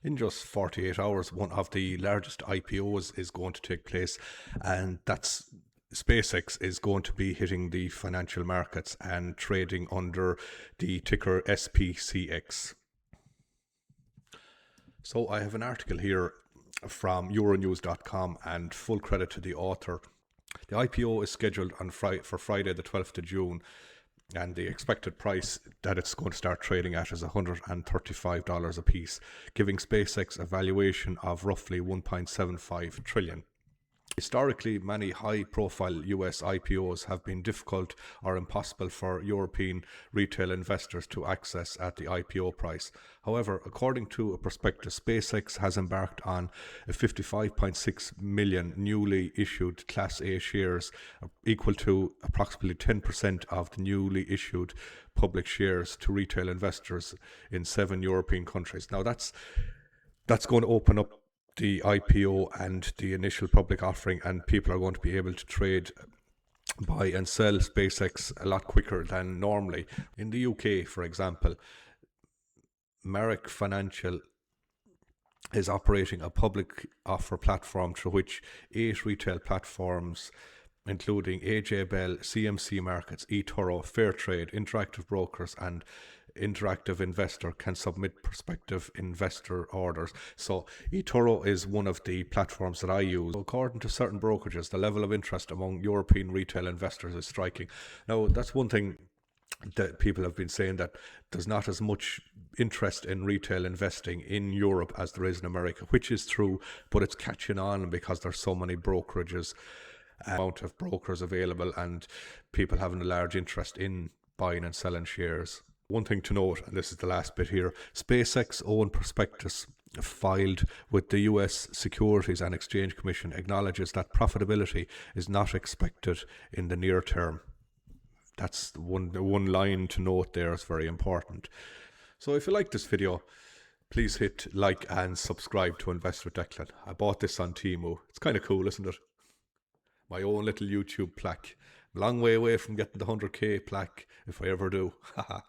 In just 48 hours, one of the largest IPOs is going to take place, and that's SpaceX is going to be hitting the financial markets and trading under the ticker SPCX. So I have an article here from euronews.com, and full credit to the author. The IPO is scheduled on for Friday the 12th of June, and the expected price that it's going to start trading at is $135 a piece, giving SpaceX a valuation of roughly 1.75 trillion. Historically, many high-profile US IPOs have been difficult or impossible for European retail investors to access at the IPO price. However, according to a prospectus, SpaceX has embarked on a 55.6 million newly issued Class A shares, equal to approximately 10% of the newly issued public shares to retail investors in 7 European countries. Now, that's going to open up the IPO and the initial public offering, and people are going to be able to trade, buy and sell SpaceX a lot quicker than normally. In the UK, for example, Merrick Financial is operating a public offer platform through which 8 retail platforms, including AJ Bell, CMC Markets, eToro, Fairtrade, Interactive Brokers and Interactive Investor, can submit prospective investor orders. So eToro is one of the platforms that I use. According to certain brokerages, the level of interest among European retail investors is striking. Now, that's one thing that people have been saying, that there's not as much interest in retail investing in Europe as there is in America, which is true, but it's catching on because there's so many brokerages, amount of brokers available, and people having a large interest in buying and selling shares. One thing to note, and this is the last bit here, SpaceX own prospectus filed with the US Securities and Exchange Commission acknowledges that profitability is not expected in the near term. That's one line to note there, is very important. So if you like this video, please hit like and subscribe to Invest with Declan. I bought this on Temu. It's kind of cool, isn't it? My own little YouTube plaque. Long way away from getting the 100k plaque, if I ever do. Haha.